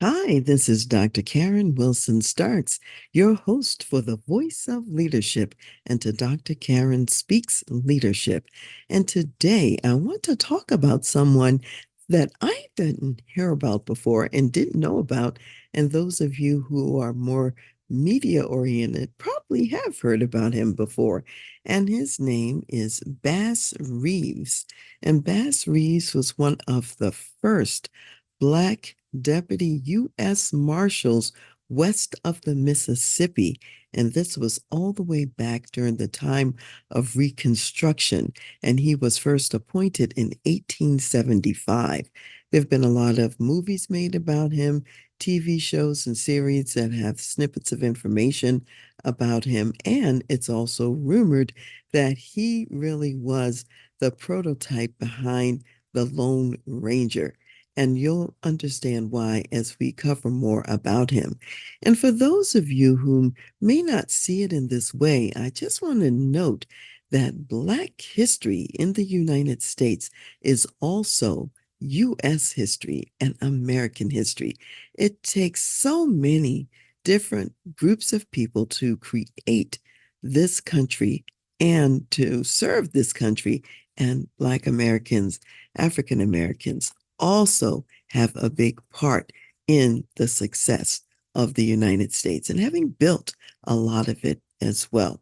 Hi, this is Dr. Karen Wilson Starks, your host for the Voice of Leadership and to Dr. Karen Speaks Leadership. And today I want to talk about someone that I didn't hear about before and didn't know about. And those of you who are more media oriented probably have heard about him before. And his name is Bass Reeves. And Bass Reeves was one of the first Black deputy U.S. Marshals west of the Mississippi. And this was all the way back during the time of Reconstruction. And he was first appointed in 1875. There have been a lot of movies made about him, TV shows and series that have snippets of information about him. And it's also rumored that he really was the prototype behind the Lone Ranger, and you'll understand why as we cover more about him. And for those of you who may not see it in this way, I just want to note that Black history in the United States is also U.S. history and American history. It takes so many different groups of people to create this country and to serve this country, and Black Americans, African Americans, also have a big part in the success of the United States and having built a lot of it as well.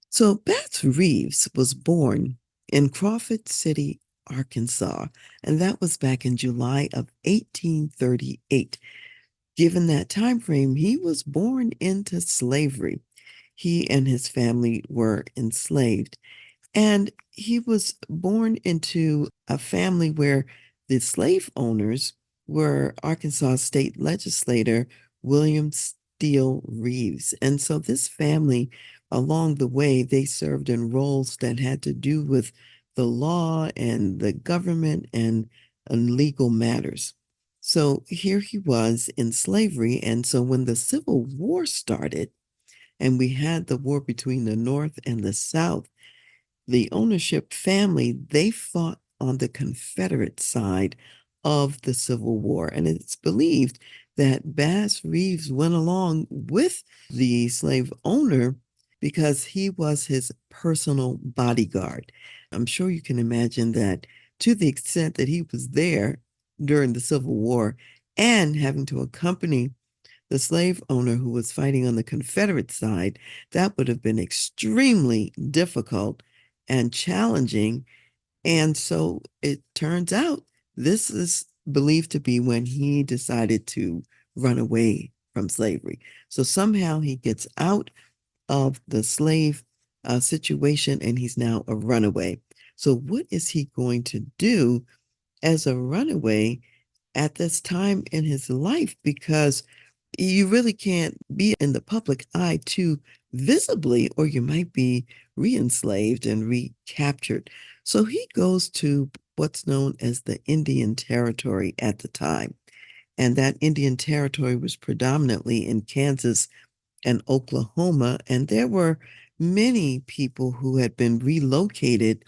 So Beth Reeves was born in Crawford City, Arkansas, and that was back in July of 1838. Given that time frame, he was born into slavery. He and his family were enslaved. And he was born into a family where the slave owners were Arkansas State Legislator William Steele Reeves. And so this family, along the way, they served in roles that had to do with the law and the government and legal matters. So here he was in slavery. And so when the Civil War started, and we had the war between the North and the South, the ownership family, they fought on the Confederate side of the Civil War. And it's believed that Bass Reeves went along with the slave owner because he was his personal bodyguard. I'm sure you can imagine that to the extent that he was there during the Civil War and having to accompany the slave owner who was fighting on the Confederate side, that would have been extremely difficult and challenging. And so it turns out this is believed to be when he decided to run away from slavery. So somehow he gets out of the slave situation and he's now a runaway. So, what is he going to do as a runaway at this time in his life? Because you really can't be in the public eye too visibly, or you might be re-enslaved and recaptured. So he goes to what's known as the Indian Territory at the time. And that Indian Territory was predominantly in Kansas and Oklahoma. And there were many people who had been relocated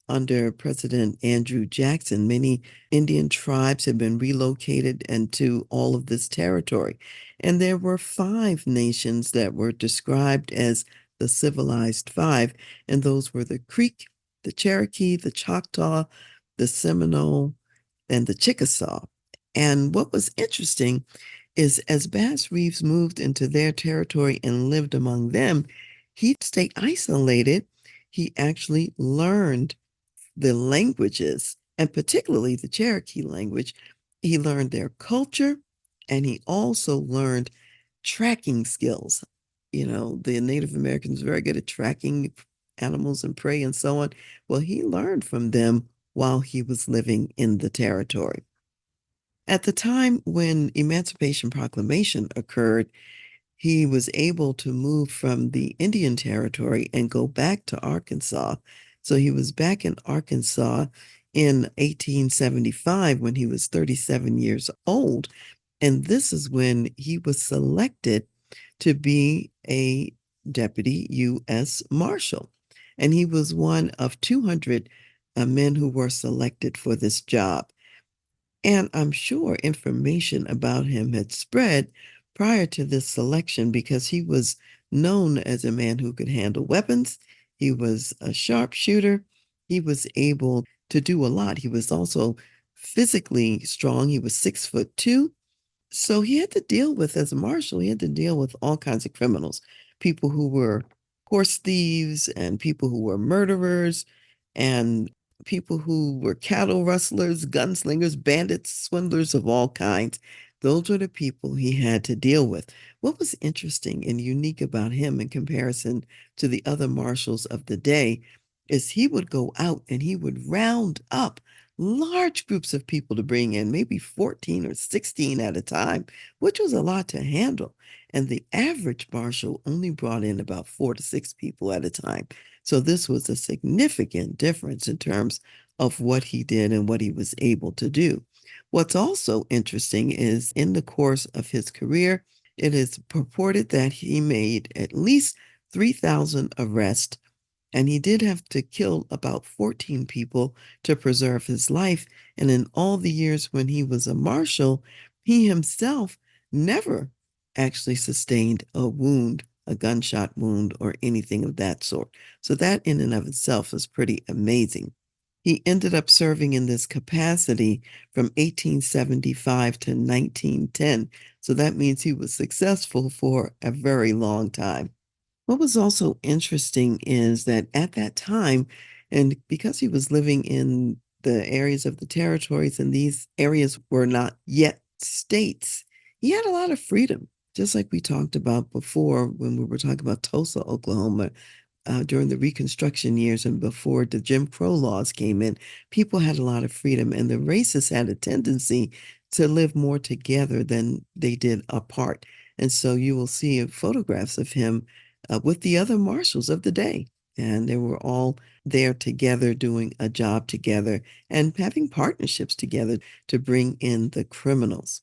under President Andrew Jackson. Many Indian tribes had been relocated into all of this territory. And there were five nations that were described as the civilized five, and those were the Creek, the Cherokee, the Choctaw, the Seminole, and the Chickasaw. And what was interesting is as Bass Reeves moved into their territory and lived among them, he stayed isolated. He actually learned the languages, and particularly the Cherokee language. He learned their culture and he also learned tracking skills. You know, the Native Americans were very good at tracking animals and prey and so on. Well, he learned from them while he was living in the territory. At the time when Emancipation Proclamation occurred, he was able to move from the Indian Territory and go back to Arkansas. So he was back in Arkansas in 1875 when he was 37 years old. And this is when he was selected to be a deputy U.S. Marshal. And he was one of 200 men who were selected for this job. And I'm sure information about him had spread prior to this selection because he was known as a man who could handle weapons. He was a sharpshooter. He was able to do a lot. He was also physically strong. He was 6'2". So he had to deal with, as a marshal, he had to deal with all kinds of criminals, people who were horse thieves and people who were murderers and people who were cattle rustlers, gunslingers, bandits, swindlers of all kinds. Those were the people he had to deal with. What was interesting and unique about him in comparison to the other marshals of the day is he would go out and he would round up large groups of people to bring in, maybe 14 or 16 at a time, which was a lot to handle. And the average marshal only brought in about 4 to 6 people at a time. So this was a significant difference in terms of what he did and what he was able to do. What's also interesting is in the course of his career, it is purported that he made at least 3,000 arrests, and he did have to kill about 14 people to preserve his life. And in all the years when he was a marshal, he himself never actually sustained a wound, a gunshot wound, or anything of that sort. So that in and of itself is pretty amazing. He ended up serving in this capacity from 1875 to 1910. So that means he was successful for a very long time. What was also interesting is that at that time, and because he was living in the areas of the territories, and these areas were not yet states, he had a lot of freedom, just like we talked about before when we were talking about Tulsa, Oklahoma during the Reconstruction years and before the Jim Crow laws came in, people had a lot of freedom, and the racists had a tendency to live more together than they did apart. And so you will see photographs of him with the other marshals of the day. And they were all there together doing a job together and having partnerships together to bring in the criminals.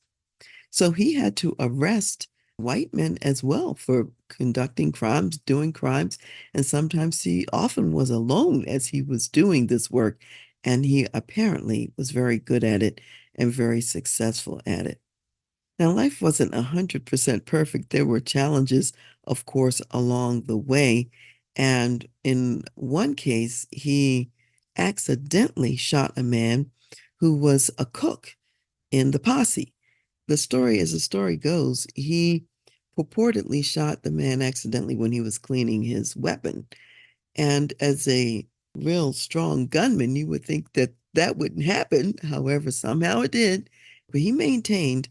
So he had to arrest white men as well for conducting crimes, doing crimes, and sometimes he often was alone as he was doing this work, and he apparently was very good at it and very successful at it. Now, life wasn't 100% perfect. There were challenges, of course, along the way. And in one case, he accidentally shot a man who was a cook in the posse. The story, as the story goes, he purportedly shot the man accidentally when he was cleaning his weapon. And as a real strong gunman, you would think that that wouldn't happen. However, somehow it did. But he maintained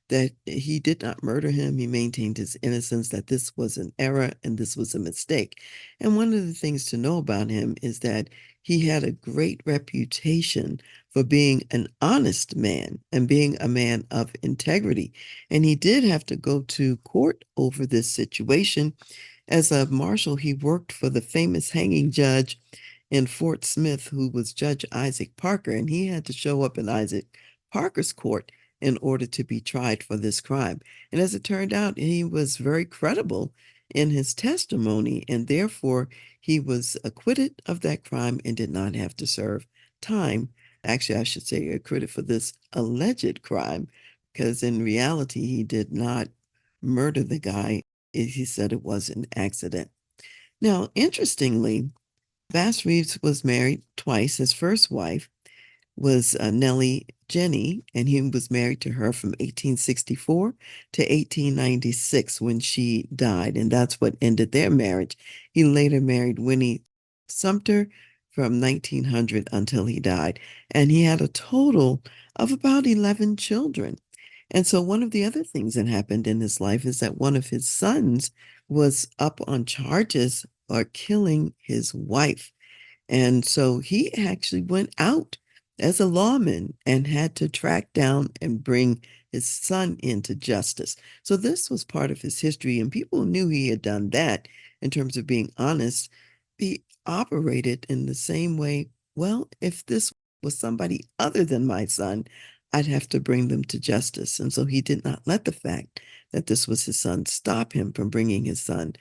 that he did not murder him. He maintained his innocence, that this was an error and this was a mistake. And one of the things to know about him is that he had a great reputation for being an honest man and being a man of integrity. And he did have to go to court over this situation. As a marshal, he worked for the famous hanging judge in Fort Smith, who was Judge Isaac Parker, and he had to show up in Isaac Parker's court in order to be tried for this crime. And as it turned out, he was very credible in his testimony, and therefore he was acquitted of that crime and did not have to serve time. Actually, I should say acquitted for this alleged crime, because in reality, he did not murder the guy. He said it was an accident. Now, interestingly, Bass Reeves was married twice. His first wife was Nellie Jenny, and he was married to her from 1864 to 1896 when she died, and that's what ended their marriage. He later married Winnie Sumter from 1900 until he died, and he had a total of about 11 children. And so one of the other things that happened in his life is that one of his sons was up on charges for killing his wife. And so he actually went out as a lawman and had to track down and bring his son into justice. So this was part of his history, and people knew he had done that in terms of being honest. He operated in the same way. Well, if this was somebody other than my son, I'd have to bring them to justice. And so he did not let the fact that this was his son stop him from bringing his son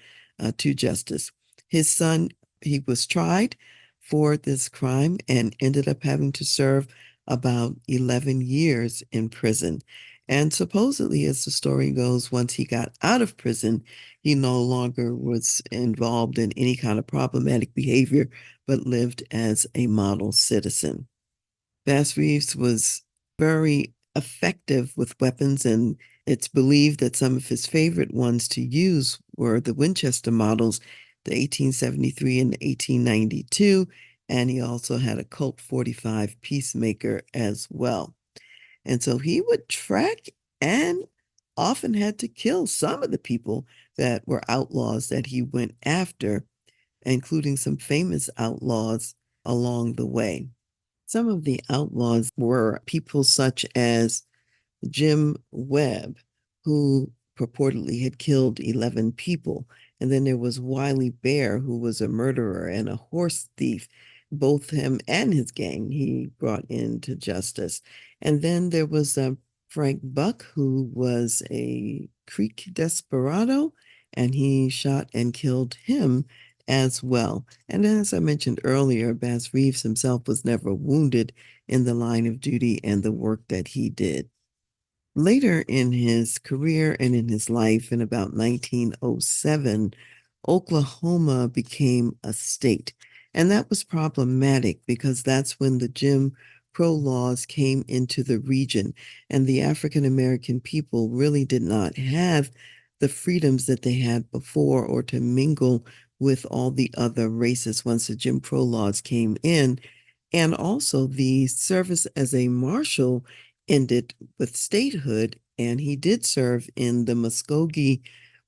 to justice. His son, he was tried for this crime and ended up having to serve about 11 years in prison. And supposedly, as the story goes, once he got out of prison, he no longer was involved in any kind of problematic behavior, but lived as a model citizen. Bass Reeves was very effective with weapons, and it's believed that some of his favorite ones to use were the Winchester models, the 1873 and the 1892, and he also had a Colt 45 Peacemaker as well. And so he would track and often had to kill some of the people that were outlaws that he went after, including some famous outlaws along the way. Some of the outlaws were people such as Jim Webb, who purportedly had killed 11 people. And then there was Wiley Bear, who was a murderer and a horse thief. Both him and his gang he brought into justice. And then there was Frank Buck, who was a Creek desperado, and he shot and killed him as well. And as I mentioned earlier, Bass Reeves himself was never wounded in the line of duty and the work that he did. Later in his career and in his life, in about 1907, Oklahoma became a state. And that was problematic because that's when the Jim Crow laws came into the region, and the African American people really did not have the freedoms that they had before or to mingle with all the other races once the Jim Crow laws came in. And also, the service as a marshal ended with statehood, and he did serve in the Muskogee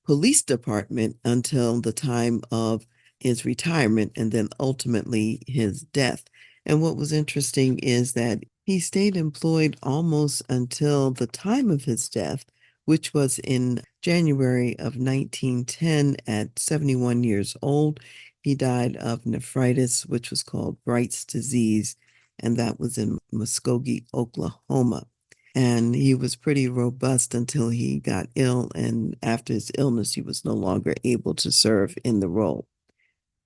Police Department until the time of his retirement and then ultimately his death. And what was interesting is that he stayed employed almost until the time of his death, which was in January of 1910 at 71 years old. He died of nephritis, which was called Bright's disease, and that was in Muskogee, Oklahoma. And he was pretty robust until he got ill, and after his illness, he was no longer able to serve in the role.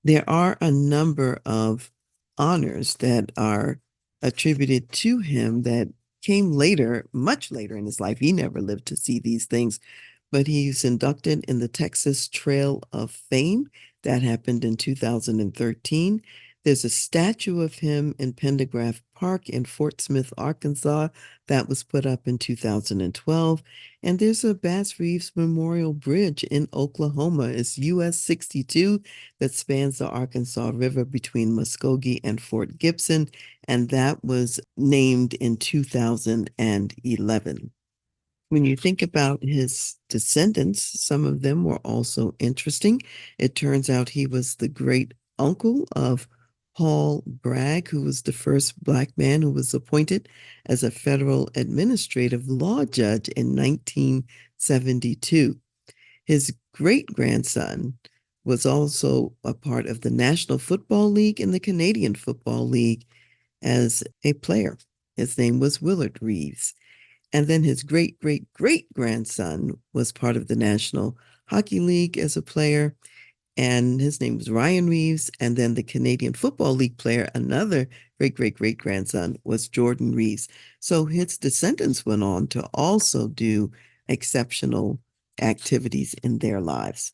There are a number of honors that are attributed to him that came later, much later in his life. He never lived to see these things, but he's inducted in the Texas Trail of Fame. That happened in 2013. There's a statue of him in Pendergraft Park in Fort Smith, Arkansas, that was put up in 2012. And there's a Bass Reeves Memorial Bridge in Oklahoma. It's US 62 that spans the Arkansas River between Muskogee and Fort Gibson, and that was named in 2011. When you think about his descendants, some of them were also interesting. It turns out he was the great uncle of Paul Bragg, who was the first Black man who was appointed as a federal administrative law judge in 1972. His great grandson was also a part of the National Football League and the Canadian Football League as a player. His name was Willard Reeves. And then his great great great grandson was part of the National Hockey League as a player, and his name was Ryan Reeves. And then the Canadian Football League player, another great great great grandson, was Jordan Reeves. So his descendants went on to also do exceptional activities in their lives.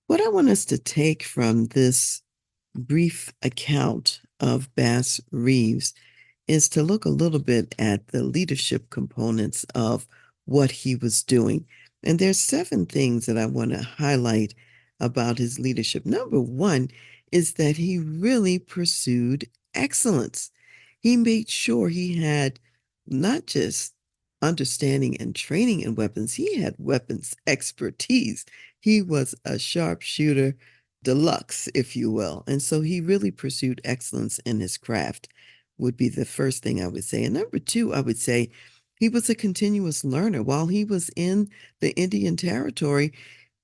What I want us to take from this brief account of Bass Reeves is to look a little bit at the leadership components of what he was doing. And there's 7 things that I want to highlight about his leadership. Number 1 is that he really pursued excellence. He made sure he had not just understanding and training in weapons, he had weapons expertise. He was a sharpshooter deluxe, if you will. And so he really pursued excellence in his craft, would be the first thing I would say. And number 2, I would say he was a continuous learner. While he was in the Indian Territory,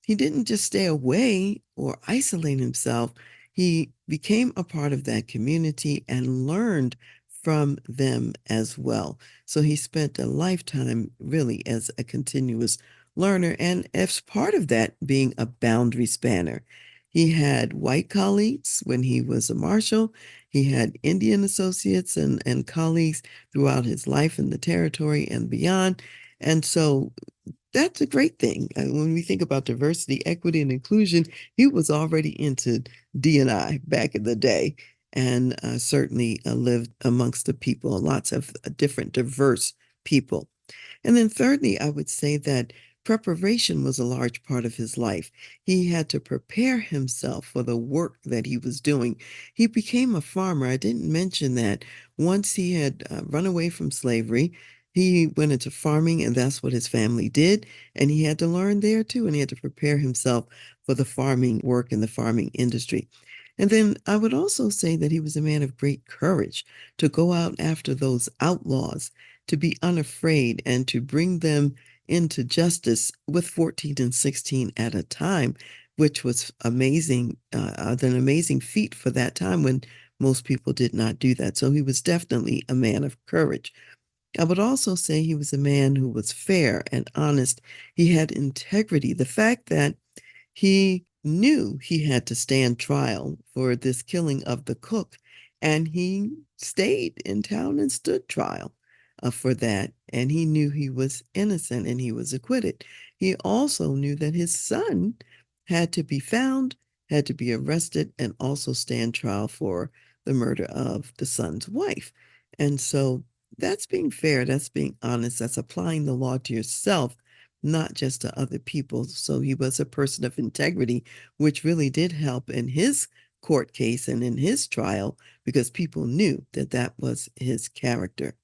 he didn't just stay away or isolate himself. He became a part of that community and learned from them as well. So he spent a lifetime really as a continuous learner, and as part of that, being a boundary spanner. He had white colleagues when he was a marshal. He had Indian associates and colleagues throughout his life in the territory and beyond. And so that's a great thing. And when we think about diversity, equity, and inclusion, he was already into D&I back in the day, and certainly lived amongst the people, lots of different diverse people. And then thirdly, I would say that preparation was a large part of his life. He had to prepare himself for the work that he was doing. He became a farmer. I didn't mention that. Once he had run away from slavery, he went into farming, and that's what his family did. And he had to learn there too, and he had to prepare himself for the farming work in the farming industry. And then I would also say that he was a man of great courage to go out after those outlaws, to be unafraid, and to bring them into justice with 14 and 16 at a time, which was amazing, an amazing feat for that time when most people did not do that. So he was definitely a man of courage. I would also say he was a man who was fair and honest. He had integrity. The fact that he knew he had to stand trial for this killing of the cook, and he stayed in town and stood trial for that. And he knew he was innocent and he was acquitted. He also knew that his son had to be found, had to be arrested, and also stand trial for the murder of the son's wife. And so that's being fair, that's being honest, that's applying the law to yourself, not just to other people. So he was a person of integrity, which really did help in his court case and in his trial because people knew that that was his character.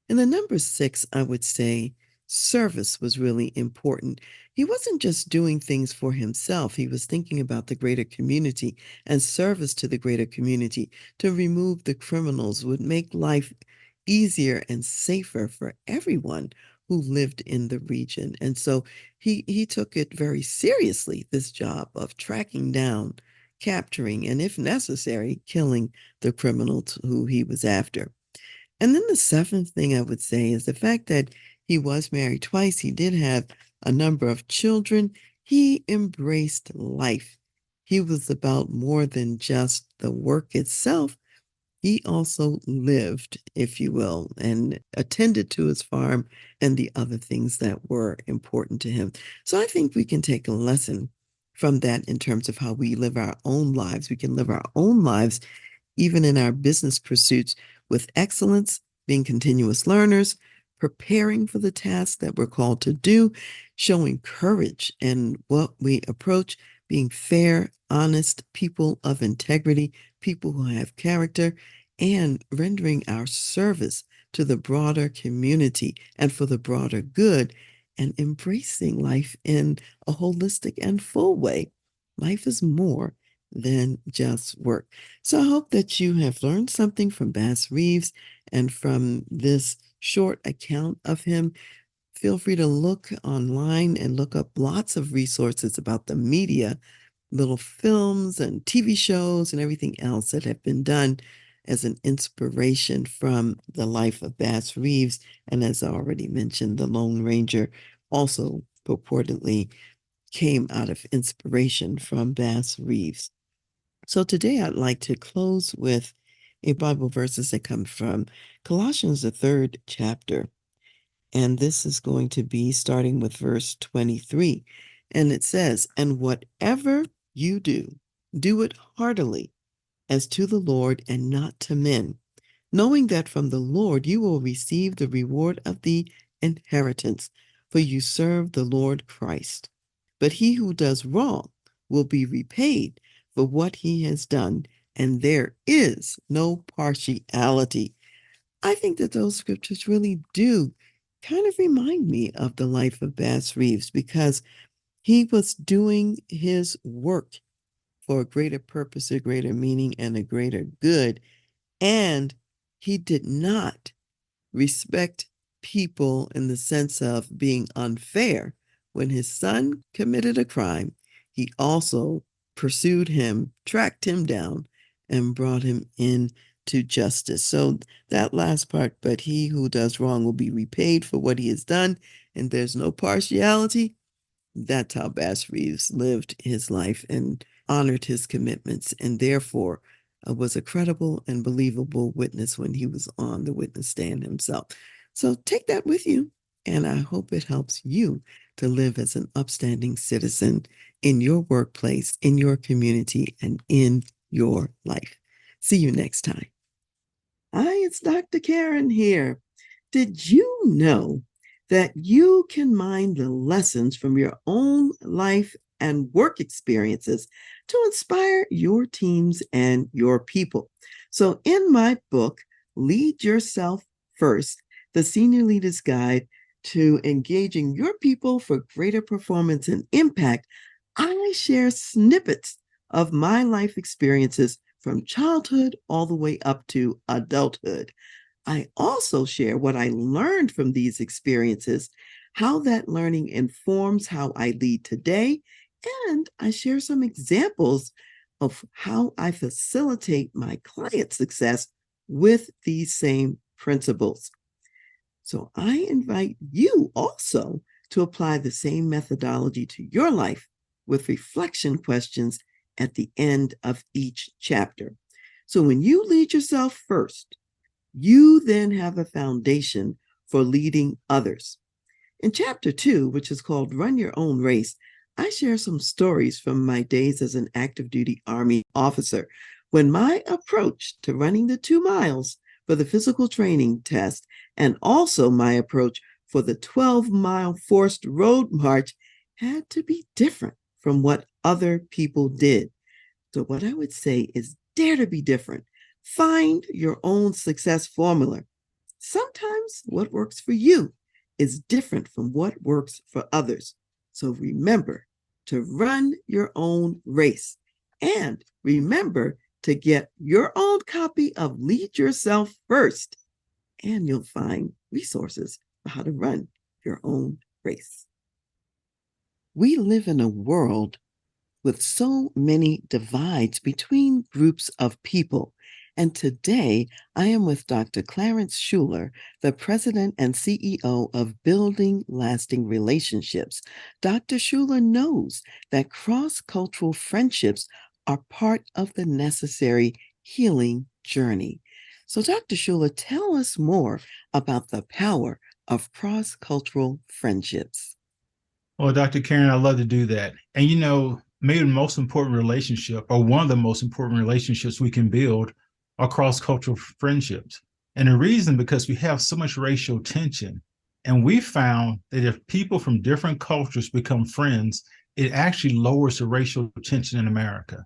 And the number six, I would say, service was really important. He wasn't just doing things for himself, he was thinking about the greater community, and service to the greater community. To remove the criminals would make life easier and safer for everyone who lived in the region. And so he took it very seriously, this job of tracking down, capturing, and if necessary, killing the criminals who he was after. And then the seventh thing I would say is the fact that he was married twice. He did have a number of children. He embraced life. He was about more than just the work itself. He also lived, if you will, and attended to his farm and the other things that were important to him. So I think we can take a lesson from that in terms of how we live our own lives. We can live our own lives even in our business pursuits, with excellence, being continuous learners, preparing for the tasks that we're called to do, showing courage in what we approach, being fair, honest, people of integrity, people who have character, and rendering our service to the broader community and for the broader good, and embracing life in a holistic and full way. Life is more than just work. So I hope that you have learned something from Bass Reeves and from this short account of him. Feel free to look online and look up lots of resources about the media, little films and TV shows and everything else that have been done as an inspiration from the life of Bass Reeves. And as I already mentioned, the Lone Ranger also purportedly came out of inspiration from Bass Reeves. So today I'd like to close with a Bible verses that come from Colossians, the third chapter. And this is going to be starting with verse 23. And it says, "And whatever you do, do it heartily as to the Lord and not to men, knowing that from the Lord you will receive the reward of the inheritance, for you serve the Lord Christ. But he who does wrong will be repaid for what he has done, and there is no partiality." I think that those scriptures really do kind of remind me of the life of Bass Reeves because he was doing his work for a greater purpose, a greater meaning, and a greater good. And he did not respect people in the sense of being unfair. When his son committed a crime, he also pursued him, tracked him down, and brought him in to justice. So that last part, but he who does wrong will be repaid for what he has done, and there's no partiality. That's how Bass Reeves lived his life and honored his commitments, and therefore was a credible and believable witness when he was on the witness stand himself. So take that with you, and I hope it helps you to live as an upstanding citizen in your workplace, in your community, and in your life. See you next time. Hi, it's Dr. Karen here. Did you know that you can mine the lessons from your own life and work experiences to inspire your teams and your people? So, in my book, Lead Yourself First, the Senior Leader's Guide to Engaging Your People for Greater Performance and Impact, I share snippets of my life experiences from childhood all the way up to adulthood. I also share what I learned from these experiences, how that learning informs how I lead today, and I share some examples of how I facilitate my client success with these same principles. So I invite you also to apply the same methodology to your life with reflection questions at the end of each chapter. So when you lead yourself first, you then have a foundation for leading others. In chapter 2, which is called Run Your Own Race, I share some stories from my days as an active duty Army officer when my approach to running the 2 miles for the physical training test and also my approach for the 12-mile forced road march had to be different from what other people did. So, what I would say is dare to be different. Find your own success formula. Sometimes what works for you is different from what works for others. So remember to run your own race and remember to get your own copy of Lead Yourself First, and you'll find resources for how to run your own race. We live in a world with so many divides between groups of people. And today I am with Dr. Clarence Schuler, the president and CEO of Building Lasting Relationships. Dr. Schuler knows that cross-cultural friendships are part of the necessary healing journey. So, Dr. Schuler, tell us more about the power of cross-cultural friendships. Well, Dr. Karen, I love to do that. And maybe the most important relationship, or one of the most important relationships we can build, are cross-cultural friendships. And the reason, because we have so much racial tension. And we found that if people from different cultures become friends, it actually lowers the racial tension in America.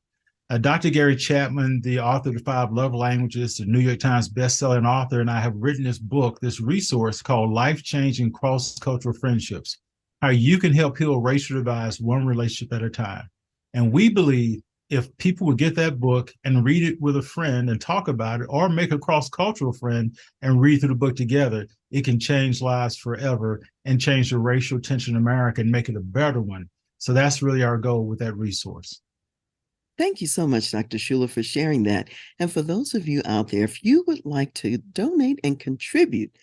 Dr. Gary Chapman, the author of the 5 Love Languages, the New York Times bestselling author, and I have written this book, this resource called Life-Changing Cross-Cultural Friendships, how you can help heal racial divides one relationship at a time. And we believe if people would get that book and read it with a friend and talk about it, or make a cross-cultural friend and read through the book together, it can change lives forever and change the racial tension in America and make it a better one. So that's really our goal with that resource. Thank you so much, Dr. Schuler, for sharing that. And for those of you out there, if you would like to donate and contribute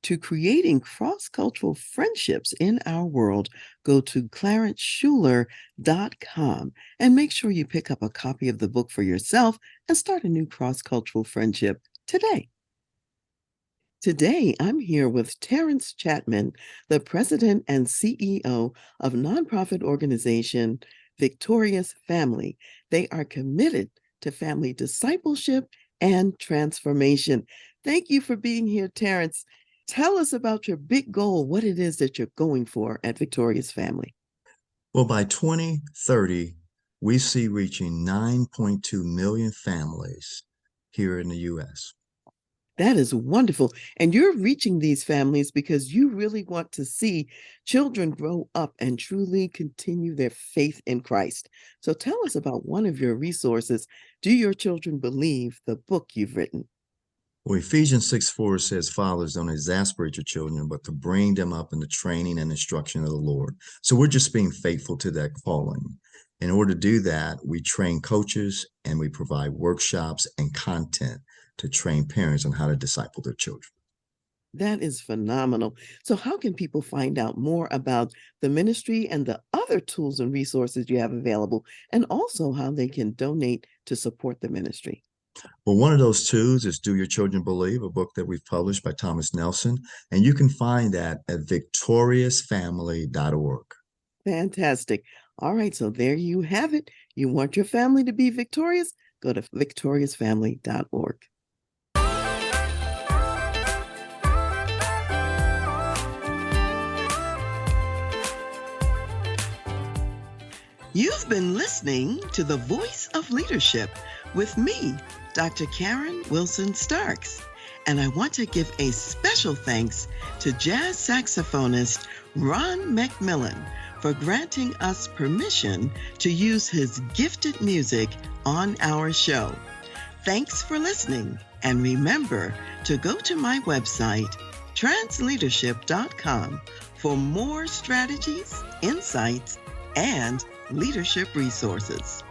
to creating cross-cultural friendships in our world, go to clarenceschuler.com and make sure you pick up a copy of the book for yourself and start a new cross-cultural friendship today. Today, I'm here with Terrence Chapman, the president and CEO of nonprofit organization Victorious Family. They are committed to family discipleship and transformation. Thank you for being here, Terrence. Tell us about your big goal, what it is that you're going for at Victorious Family. Well, by 2030, we see reaching 9.2 million families here in the U.S. That is wonderful. And you're reaching these families because you really want to see children grow up and truly continue their faith in Christ. So tell us about one of your resources. Do Your Children Believe, the book you've written? Well, Ephesians 6:4 says, Fathers, don't exasperate your children, but to bring them up in the training and instruction of the Lord. So we're just being faithful to that calling. In order to do that, we train coaches and we provide workshops and content to train parents on how to disciple their children. That is phenomenal. So, how can people find out more about the ministry and the other tools and resources you have available, and also how they can donate to support the ministry? Well, one of those tools is Do Your Children Believe, a book that we've published by Thomas Nelson, and you can find that at victoriousfamily.org. Fantastic. All right, so there you have it. You want your family to be victorious? Go to victoriousfamily.org. You've been listening to The Voice of Leadership with me, Dr. Karen Wilson Starks. And I want to give a special thanks to jazz saxophonist Ron McMillan for granting us permission to use his gifted music on our show. Thanks for listening, and remember to go to my website, TRANSLEADERSHIP.com, for more strategies, insights, and leadership resources.